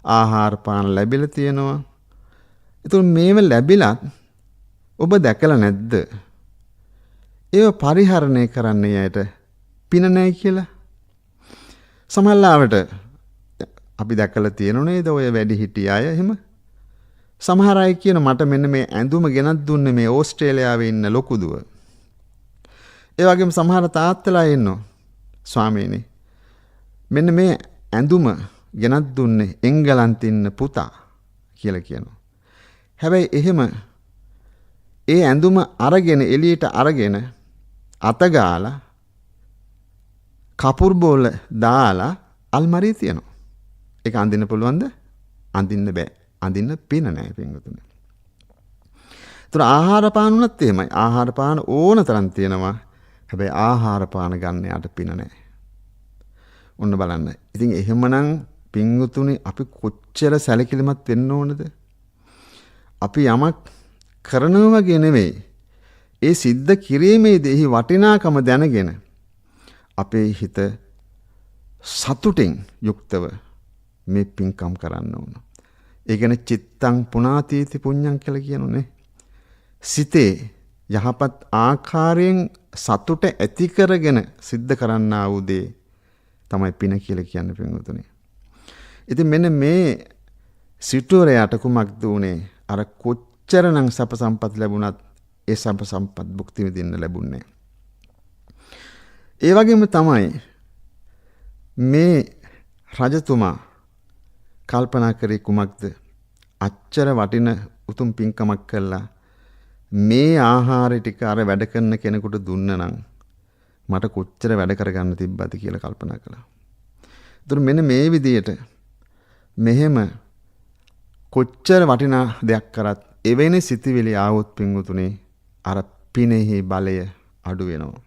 Speaker 2: ආහාර පාන ලැබිලා තියෙනවා. ඒතකොට මේව ලැබිලත් ඔබ දැකලා නැද්ද? ඒව පරිහරණය කරන්නේ ඇයට පින නැහැ කියලා. සමහරවිට අපි දැකලා තියෙනව නේද ඔය වැඩි හිටිය අය එහෙම. සමහර අය කියන මට මෙන්න මේ ඇඳුම ගෙනත් දුන්නේ මේ ඕස්ට්‍රේලියාවේ ඉන්න ලොකු දුව. ඒ වගේම සමහර තාත්තලා ඉන්නවා. ස්වාමීනි මෙන්න මේ ඇඳුම ගෙනත් දුන්නේ එංගලන්තේ ඉන්න පුතා කියලා කියනවා. හැබැයි එහෙම ඒ ඇඳුම අරගෙන එළියට අරගෙන අතගාලා කපුරු බෝල දාලා අල්මාරියේ තියනවා. ඒක අඳින්න පුළුවන්ද? අඳින්න බෑ. අඳින්න පින නැහැ පින්වතුනි. ඒතර ආහාර පාන උනත් එහෙමයි. ආහාර පාන ඕන තරම් තියෙනවා. හැබැයි ආහාර පාන ගන්න යාට පින නැහැ. ඔන්න බලන්න. ඉතින් එහෙමනම් පින්වතුනි අපි කොච්චර සැලකිලිමත් වෙන්න ඕනද? අපි යමක් කරනවා වගේ නෙවෙයි. ඒ සිද්ධ කිරීමේදී එහි වටිනාකම දැනගෙන අපේ හිත සතුටින් යුක්තව මේ පින්කම් කරන්න ඕන. ඒ කියන්නේ චිත්තං පුනාතීති පුඤ්ඤං කියලා කියනෝනේ. සිතේ යහපත් ආකාරයෙන් සතුට ඇති කරගෙන සිද්ධ කරන්නා වූ දේ තමයි පින කියලා කියන්නේ පින්වතුනි. ඉතින් මෙන්න මේ සිටුවරයට කුමක්ද උනේ? අර කොච්චරනම් සැප සම්පත් ලැබුණත් ඒ සැප සම්පත් භුක්ති විඳින්න ලැබුණේ. ඒ වගේම තමයි මේ රජතුමා කල්පනා කරේ කුමක්ද? අච්චර වටින උතුම් පින්කමක් කළා මේ ආහාර ටික අර වැඩ කරන කෙනෙකුට දුන්න නම් මට කොච්චර වැඩ කරගන්න තිබ්බද කියලා කල්පනා කළා. ඒතර මෙන්න මේ විදියට මෙහෙම කොච්චර වටිනා දෙයක් කරත් එවැනි සිතිවිලි ආවොත් පින්වතුනේ අර පිනෙහි බලය අඩු වෙනවා.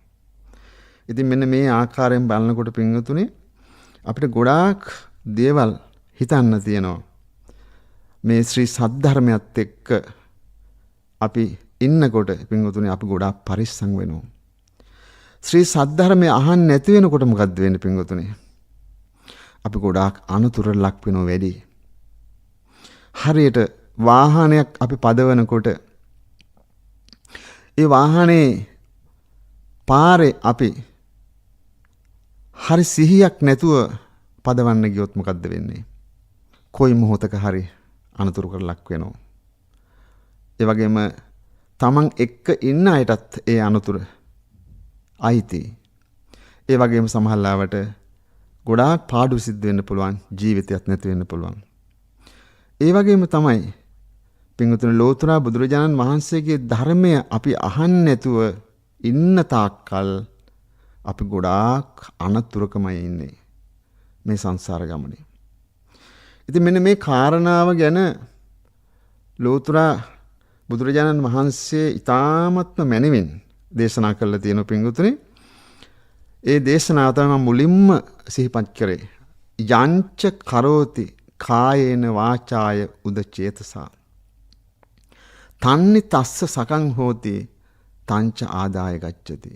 Speaker 2: ඉතින් මෙන්න මේ ආකාරයෙන් බලනකොට පින්වතුනේ අපිට ගොඩාක් දේවල් හිතන්න තියෙනවා. මේ ශ්‍රී සද්ධර්මයත් එක්ක අපි ඉන්නකොට පින්වතුනි අපි ගොඩාක් පරිස්සම් වෙනවා. ශ්‍රී සද්ධර්මය අහන්න නැති වෙනකොට මොකද්ද වෙන්නේ පින්වතුනි? අපි ගොඩාක් අනුතුරට ලක් වෙනවා වැඩි. හරියට වාහනයක් අපි පදවනකොට ඒ වාහනේ පාරේ අපි හරි සිහියක් නැතුව පදවන්න ගියොත් මොකද්ද වෙන්නේ? කොයි මොහොතක හරි අනුතුරකට ලක් වෙනවා. ඒ වගේම තමන් එක්ක ඉන්න අයටත් ඒ අනුතුර අයිති. ඒ වගේම සමහරවිට ගොඩාක් පාඩු සිද්ධ වෙන්න පුළුවන්, ජීවිතයක් නැති වෙන්න පුළුවන්. ඒ වගේම තමයි පින්වතුනි ලෝතර බුදුරජාණන් වහන්සේගේ ධර්මය අපි අහන්නේ නැතුව ඉන්න තාක්කල් අපි ගොඩාක් අනතුරකමයි ඉන්නේ මේ සංසාර ගමනේ. ඉතින් මෙන්න මේ කාරණාව ගැන ලෝතර බුදුරජාණන් වහන්සේ ඊ타මත්ම මැනවින් දේශනා කළා තියෙන පින්වතුනි. ඒ දේශනාව තමයි මුලින්ම සිහිපත් කරේ. යංච කරෝති කායේන වාචාය උදචේතසා තන්නි තස්ස සකං හෝති තංච ආදාය ගච්ඡති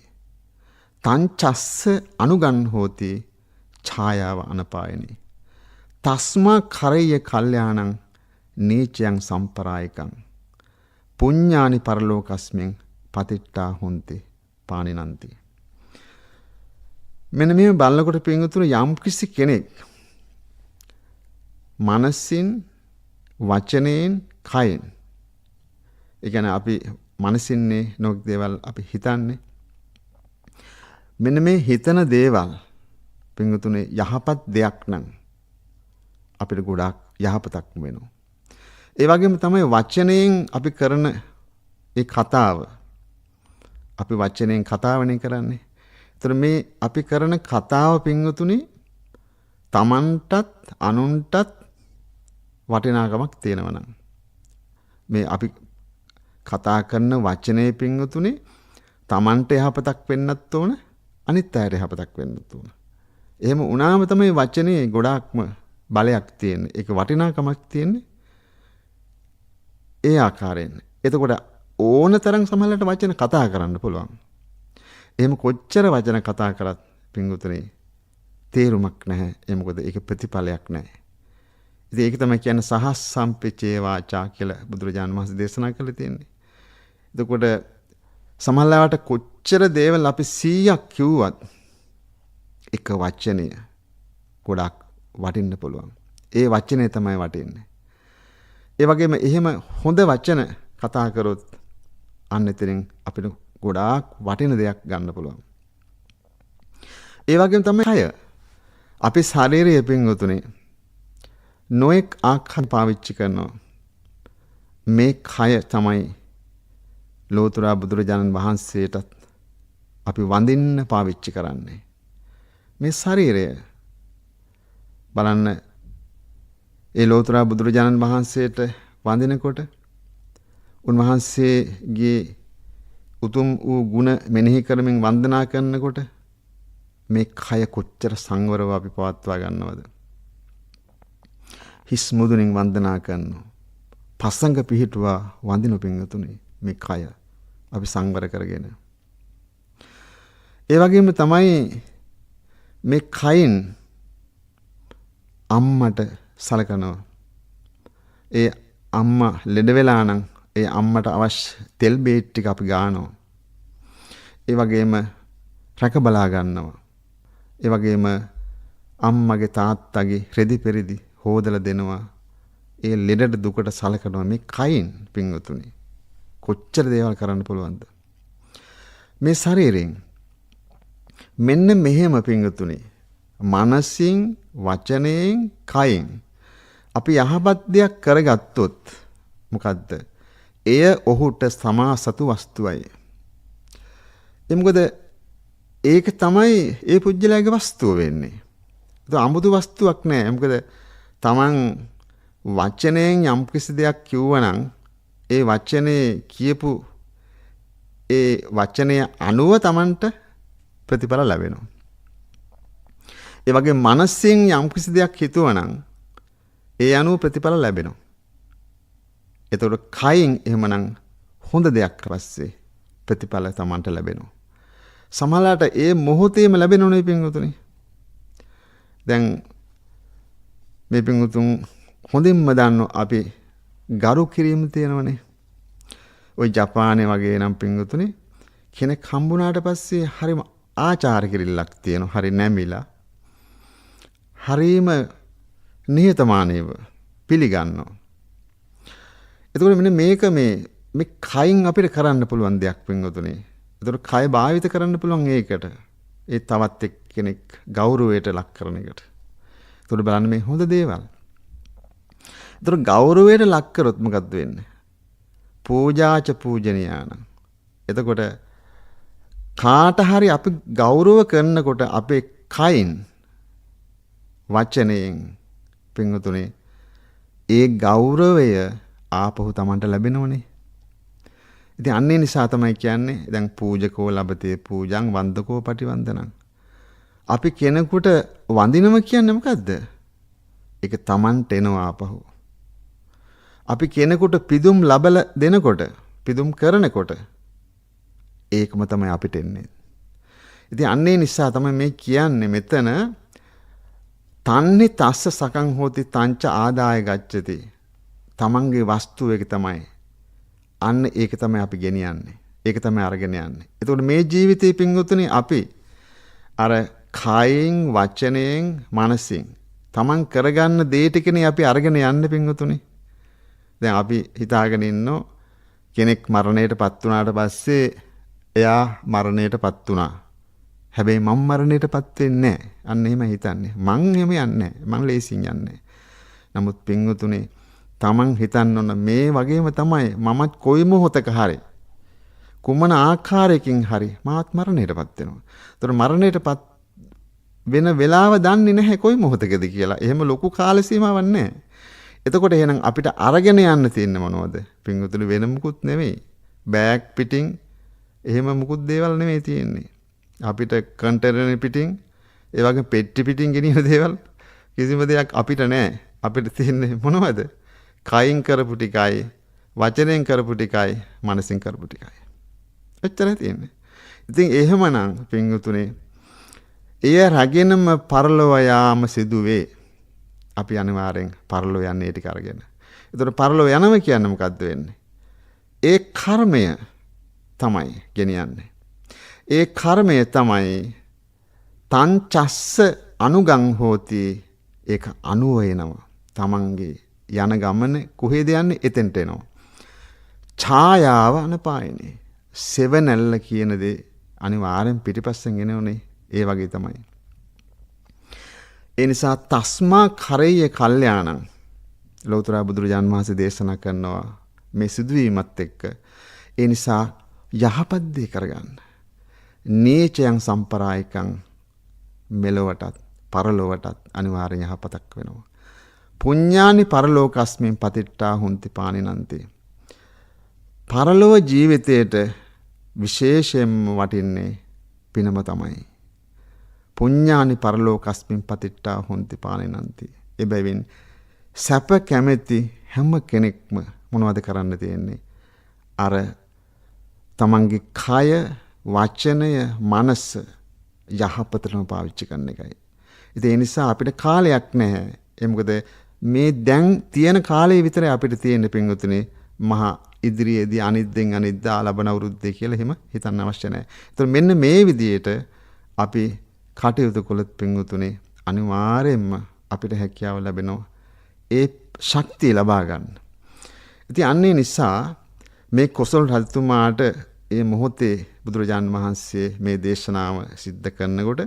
Speaker 2: තංචස්ස අනුගන් හෝති ඡායාව අනපායනි තස්මා කරේය කල්යාණං නීචයන් සම්පරායකං පුඤ්ඤානි පරලෝකස්මින් පතිට්ඨා හොන්ති පානිනන්ති. මෙන්න මේ බලනකොට පින්වතුනි යම් කිසි කෙනෙක් මනසින් වචනයෙන් කයෙන් ඒ කියන්නේ අපි මනසින්නේ නොක් දේවල් අපි හිතන්නේ. මෙන්න මේ හිතන දේවල් පින්වතුනි යහපත් දෙයක් නම් අපිට ගොඩාක් යහපතක් වෙනවා. ඒ වගේම තමයි වචනයෙන් අපි කරන ඒ කතාව අපි වචනයෙන් කතාවනේ කරන්නේ. ඒතර මේ අපි කරන කතාව පින්වතුනි තමන්ටත් අනුන්ටත් වටිනාකමක් තියෙනවා නම් මේ අපි කතා කරන වචනේ පින්වතුනි තමන්ට යහපතක් වෙන්නත් ඕන අනිත් අයට යහපතක් වෙන්නත් ඕන. එහෙම වුණාම තමයි වචනේ ගොඩාක්ම බලයක් තියෙන්නේ. ඒක වටිනාකමක් තියෙන්නේ. ඒ ආකාරයෙන්. එතකොට ඕන තරම් සමහරවිට වචන කතා කරන්න පුළුවන්. එහෙම කොච්චර වචන කතා කරත් පින්වතුනි තේරුමක් නැහැ. ඒ මොකද ඒක ප්‍රතිඵලයක් නැහැ. ඉතින් ඒක තමයි කියන්නේ සහස් සම්පිචේ වාචා කියලා බුදුරජාණන් වහන්සේ දේශනා කළේ තියෙන්නේ. එතකොට සමහරවිට කොච්චර දේවල් අපි 100ක් කිව්වත් එක වචනය ගොඩක් වටින්න පුළුවන්. ඒ වචනේ තමයි වටින්නේ. ඒ වගේම එහෙම හොඳ වචන කතා කරොත් අන්න එතනින් අපිට ගොඩාක් වටින දෙයක් ගන්න පුළුවන්. ඒ වගේම තමයි කය. අපේ ශරීරයේ පින්වතුනි නොඑක් ආකාර පාවිච්චි කරනවා. මේ කය තමයි ලෝතර බුදුරජාණන් වහන්සේටත් අපි වඳින්න පාවිච්චි කරන්නේ. මේ ශරීරය බලන්න ඒ ලෝතර බුදුරජාණන් වහන්සේට වඳිනකොට උන්වහන්සේගේ උතුම් වූ ගුණ මෙනෙහි කරමින් වන්දනා කරනකොට මේ කය කොච්චර සංවරව අපි පවත්වා ගන්නවද? හිස් මුදුනින් වන්දනා කරනවා. පසංග පිහිටුවා වඳිනු පිංගුතුනි මේ කය අපි සංවර කරගෙන. ඒ වගේම තමයි මේ කයින් අම්මට සලකනවා. ඒ අම්මා ලෙඩ වෙලා නම් ඒ අම්මට අවශ්‍ය තෙල් බේත් ටික අපි ගන්නවා. ඒ වගේම රැක බලා ගන්නවා. ඒ වගේම අම්මගේ තාත්තගේ රෙදි පෙරිදි හොදලා දෙනවා. ඒ ලෙඩට දුකට සලකනවා. මේ කයින් පිංගුතුනි කොච්චර දේවල් කරන්න පුළුවන්ද? මේ ශරීරයෙන් මෙන්න මෙහෙම පිංගුතුනි මනසින් වචනයෙන් කයින් අපි යහපත් දෙයක් කරගත්තොත් මොකද්ද? එය ඔහුට සමාසතු වස්තුවයි. ඒ මොකද ඒක තමයි ඒ පුජ්‍යලයාගේ වස්තුව වෙන්නේ. ඒක අමුතු වස්තුවක් නෑ. මොකද Taman වචනයෙන් යම් කිසි දෙයක් කිව්වනම් ඒ වචනේ කියපු ඒ වචනය අනුව Tamanට ප්‍රතිඵල ලැබෙනවා. ඒ වගේ මනසෙන් යම් කිසි දෙයක් හිතුවනම් ඒ අනුව ප්‍රතිඵල ලැබෙනවා. එතකොට කයින් එහෙමනම් හොඳ දෙයක් පස්සේ ප්‍රතිඵල Tamanට ලැබෙනවා. සමහරවිට ඒ මොහොතේම ලැබෙනවනේ පින්වතුනි. දැන් මේ පින්වතුන් හොඳින්ම දන්නෝ අපි ගරු කිරීම තියෙනවනේ. ওই ජපානයේ වගේ නම් පින්වතුනි කෙනෙක් හම්බුනාට පස්සේ හරිම ආචාර කිරිල්ලක් තියෙනවා. හරි නැමිලා. හරිම නිහතමානීව පිළිගන්නවා. එතකොට මෙන්න මේක මේ කයින් අපිට කරන්න පුළුවන් දෙයක් පින්වතුනි. එතකොට කය භාවිත කරන්න පුළුවන් ඒකට. ඒ තවත් එක්කෙනෙක් ගෞරවයට ලක් කරන එකට. එතකොට බලන්න මේ හොඳ දේවල්. එතකොට ගෞරවයට ලක් කරොත් මොකද්ද වෙන්නේ? පූජාච පූජනීයාන. එතකොට කාට හරි අපි ගෞරව කරනකොට අපේ කයින් වචනයෙන් පින්වතුනි ඒ ගෞරවය ආපහු Tamanට ලැබෙනවනේ. ඉතින් අන්නේ නිසා තමයි කියන්නේ දැන් පූජකෝ ලබතේ පූජං වන්දකෝ පටිවන්දනං. අපි කෙනෙකුට වඳිනම කියන්නේ මොකද්ද? ඒක Tamanට එනවා ආපහු. අපි කෙනෙකුට පිදුම් ලබලා දෙනකොට පිදුම් කරනකොට ඒකම තමයි අපිට එන්නේ. ඉතින් අන්නේ නිසා තමයි මේ කියන්නේ මෙතන තන්නේ තස්ස සකං හෝති තංච ආදාය ගච්ඡති. තමන්ගේ වස්තුව එක තමයි. අන්න ඒක තමයි අපි ගෙනියන්නේ. ඒක තමයි අරගෙන යන්නේ. එතකොට මේ ජීවිතේ පින්වතුනි අපි අර කයින් වචනයෙන් මනසින් තමන් කරගන්න දේ ටිකනේ අපි අරගෙන යන්නේ පින්වතුනි. දැන් අපි හිතාගෙන ඉන්නෝ කෙනෙක් මරණයටපත් වුණාට පස්සේ එයා මරණයටපත් වුණා. හැබැයි මම මරණයටපත් වෙන්නේ නැහැ. අන්න එහෙම හිතන්නේ. මං එහෙම යන්නේ නැහැ. මං ලේසින් යන්නේ. නමුත් පින්වතුනි තමන් හිතන්න ඕන මේ වගේම තමයි මමත් කොයි මොහොතක හරි කුමන ආකාරයකින් හරි මාත් මරණයටපත් වෙනවා. ඒතර මරණයටපත් වෙන වෙලාව දන්නේ නැහැ කොයි මොහොතකද කියලා. එහෙම ලොකු කාල සීමාවක් නැහැ. එතකොට එහෙනම් අපිට අරගෙන යන්න තියෙන්නේ මොනවද? පින්වතුනි වෙන මුකුත් නෙමෙයි. බෑග් පිටින් එහෙම මුකුත් දේවල් නෙමෙයි තියෙන්නේ. අපිට කන්ටේනර් පිටින් ඒ වගේ පෙට්ටි පිටින් ගෙනියන දේවල් කිසිම දෙයක් අපිට නැහැ. අපිට තියෙන්නේ මොනවද? කයින් කරපු ටිකයි, වචනෙන් කරපු ටිකයි, මනසින් කරපු ටිකයි. එච්චරයි තියෙන්නේ. ඉතින් එහෙමනම් පින්වතුනි එය රැගෙනම පරලොව යාම සිදුවේ. අපි අනිවාර්යෙන් පරලොව යන්නේ ටික අරගෙන. ඒතර පරලොව යනවා කියන්නේ මොකද්ද වෙන්නේ? ඒ කර්මය තමයි ගෙනියන්නේ. ඒ කර්මය තමයි තංචස්ස අනුගං හෝති. ඒක අනුව එනවා. තමන්ගේ යන ගමන කොහෙද යන්නේ? එතෙන්ට එනවා. ඡායාව අනපායනේ. සෙවණැල්ල කියන දේ අනිවාර්යෙන් පිටිපස්සෙන් එනෝනේ. ඒ වගේ තමයි. ඒ නිසා තස්මා කරේය කල්යාණං ලෞතර බුදුරජාන් වහන්සේ දේශනා කරනවා මේ සිදුවීමත් එක්ක. ඒ නිසා යහපත් දේ කරගන්න. නීචයන් සම්පරායිකං මෙලොවටත් පරලොවටත් අනිවාර්යෙන් යහපතක් වෙනවා. පුඤ්ඤානි පරලෝකස්මින් පතිට්ඨා හුන්ති පානිනන්ති. පරලොව ජීවිතයට විශේෂයෙන්ම වටින්නේ පිනම තමයි. පුඤ්ඤානි පරලෝකස්මින් පතිට්ඨා හොන්ති පානිනන්ති. එබැවින් සැප කැමැති හැම කෙනෙක්ම මොනවද කරන්න තියෙන්නේ? අර තමන්ගේ කය, වචනය, මනස යහපතටම පාවිච්චි කරන එකයි. ඉතින් ඒ නිසා අපිට කාලයක් නැහැ. ඒ මොකද මේ දැන් තියෙන කාලේ විතරයි අපිට තියෙන පින්වතුනි මහා ඉදිරියේදී අනිද්දෙන් අනිද්දා ලබන අවුරුද්දේ කියලා එහෙම හිතන්න අවශ්‍ය නැහැ. ඒතර මෙන්න මේ විදිහට අපි කටයුතු කළොත් පින්වතුනි අනිවාර්යයෙන්ම අපිට හැකියාව ලැබෙනවා ඒ ශක්තිය ලබා ගන්න. ඉතින් අන්නේ නිසා මේ කොසල් රජතුමාට ඒ මොහොතේ බුදුරජාන් වහන්සේ මේ දේශනාව සිද්ධ කරනකොට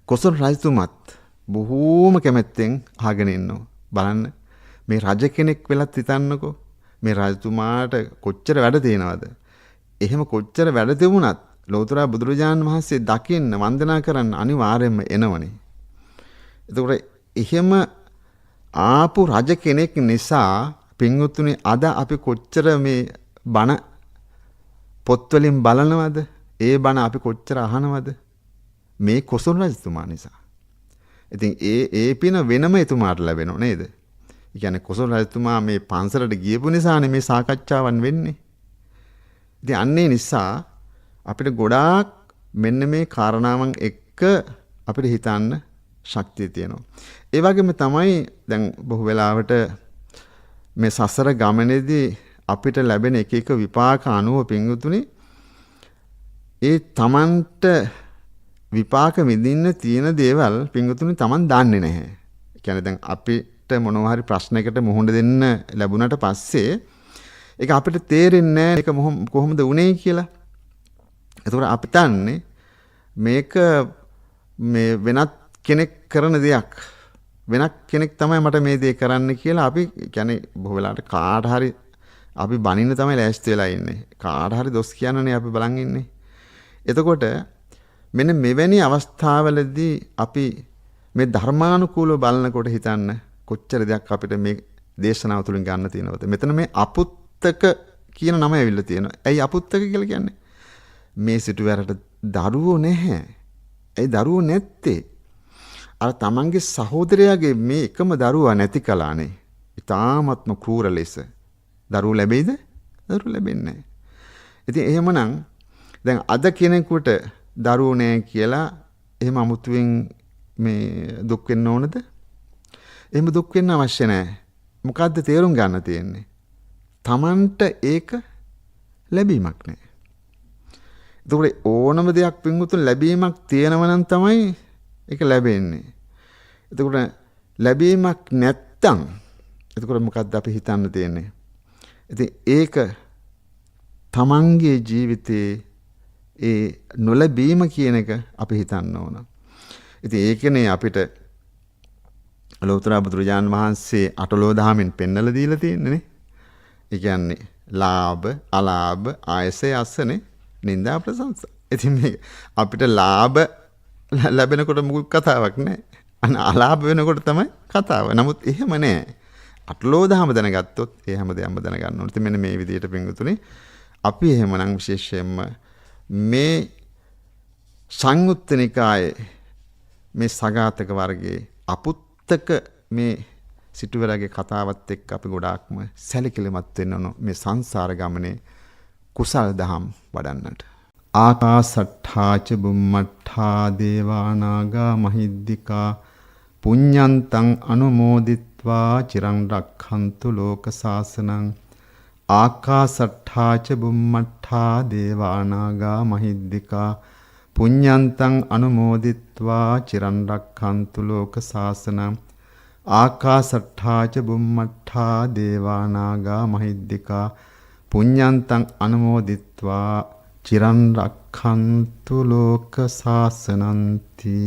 Speaker 2: කොසල් රජතුමත් බොහෝම කැමැත්තෙන් අහගෙන ඉන්නවා. බලන්න මේ රජ කෙනෙක් වෙලත් හිතන්නකෝ මේ රජතුමාට කොච්චර වැඩ තියෙනවද? එහෙම කොච්චර වැඩ තිබුණත් ලෝතර බුදුරජාන් වහන්සේ දකින්න වන්දනා කරන්න අනිවාර්යයෙන්ම එනවනේ. එතකොට එහෙම ආපු රජ කෙනෙක් නිසා පින්වතුනි අද අපි කොච්චර මේ බණ පොත්වලින් බලනවද? ඒ බණ අපි කොච්චර අහනවද? මේ කොසල් රජතුමා නිසා. ඉතින් ඒ පින වෙනම එතුමාට ලැබෙනව නේද? ඒ කියන්නේ කොසල් රජතුමා මේ පන්සලට ගියපු නිසානේ මේ සාකච්ඡාවන් වෙන්නේ. ඉතින් අන්නේ නිසා අපිට ගොඩාක් මෙන්න මේ කාරණාවන් එක්ක අපිට හිතන්න ශක්තිය තියෙනවා. ඒ වගේම තමයි දැන් බොහෝ වෙලාවට මේ සසර ගමනේදී අපිට ලැබෙන එක එක විපාක අනුව පින්වතුනි ඒ තමන්ට විපාක විඳින්න තියෙන දේවල් පින්වතුනි තමන් දන්නේ නැහැ. ඒ කියන්නේ දැන් අපිට මොනවා හරි ප්‍රශ්නයකට මුහුණ දෙන්න ලැබුණට පස්සේ ඒක අපිට තේරෙන්නේ නැහැ ඒක කොහොමද වුනේ කියලා. ඒතකොට අපි තන්නේ මේක මේ වෙනත් කෙනෙක් කරන දෙයක්. වෙනත් කෙනෙක් තමයි මට මේ දේ කරන්න කියලා අපි කියන්නේ බොහෝ වෙලාවට කාට හරි අපි බනින්න තමයි ලෑස්ති වෙලා ඉන්නේ. කාට හරි දොස් කියන්නනේ අපි බලන් ඉන්නේ. එතකොට මෙන්න මෙවැනි අවස්ථාවලදී අපි මේ ධර්මානුකූලව බලනකොට හිතන්න කොච්චර දෙයක් අපිට මේ දේශනාව තුළින් ගන්න තියෙනවද? මෙතන මේ අපුත්තක කියන නම ඇවිල්ලා තියෙනවා. ඇයි අපුත්තක කියලා කියන්නේ? මේ සිටුවැරට දරුවෝ නැහැ. ඒ දරුවෝ නැත්තේ අර තමන්ගේ සහෝදරයාගේ මේ එකම දරුවා නැති කලානේ. ඊ타ත්ම කෲර ලෙස. දරුවෝ ලැබෙයිද? දරුවෝ ලැබෙන්නේ නැහැ. ඉතින් එහෙමනම් දැන් අද කෙනෙකුට දරුවෝ නැහැ කියලා එහෙම අමුතුවෙන් මේ දුක් වෙන්න ඕනද? එහෙම දුක් වෙන්න අවශ්‍ය නැහැ. මොකද්ද තේරුම් ගන්න තියෙන්නේ? තමන්ට ඒක ලැබීමක් නැහැ. ඒතකොට ඕනම දෙයක් පින්වතුන් ලැබීමක් තියෙනවා නම් තමයි ඒක ලැබෙන්නේ. එතකොට ලැබීමක් නැත්තම් එතකොට මොකද්ද අපි හිතන්න තියෙන්නේ? ඉතින් ඒක තමන්ගේ ජීවිතේ ඒ නොලැබීම කියන එක අපි හිතන්න ඕන. ඉතින් ඒකනේ අපිට ලෝතර බුදුරජාන් වහන්සේ අටලෝ දහමෙන් පෙන්නලා දීලා තියෙන්නේ නේ. ඒ කියන්නේ ලාභ, අලාභ, ආයසය, අසනේ, නිന്ദා, ප්‍රශංසා. ඉතින් මේ අපිට ලාභ ලැබෙනකොට මුකුත් කතාවක් නැහැ. අලාභ වෙනකොට තමයි කතාව. නමුත් එහෙම නැහැ. අටලෝ දහම දැනගත්තොත් ඒ හැම දෙයක්ම දැනගන්න ඕනේ. ඉතින් මෙන්න මේ විදිහට පින්වතුනි අපි එහෙමනම් විශේෂයෙන්ම මේ සංයුත්ත නිකායේ මේ සගතක වර්ගයේ අපුත්තක මේ සිටුවරගේ කතාවත් එක්ක අපි ගොඩාක්ම සැලකිලිමත් වෙන්න ඕන මේ සංසාර ගමනේ කුසල් දහම් වඩන්නට. ආකාසට්ඨාච බුම්මට්ඨා දේවානාගා මහිද්దికා පුඤ්ඤන්තං අනුමෝදිත්වා චිරං රක්ඛන්තු ලෝක සාසනං. ආකාසට්ඨාච බුම්මට්ඨා දේවානාගා මහිද්దికා පුඤ්ඤන්තං අනුමෝදිත්වා චිරං රක්ඛන්තු ලෝක සාසනං. ආකාසට්ඨාච බුම්මට්ඨා දේවානාගා මහිද්దికා පුඤ්ඤන්තං අනුමෝදිත්වා චිරං රක්ඛන්තු ලෝක සාසනಂತಿ.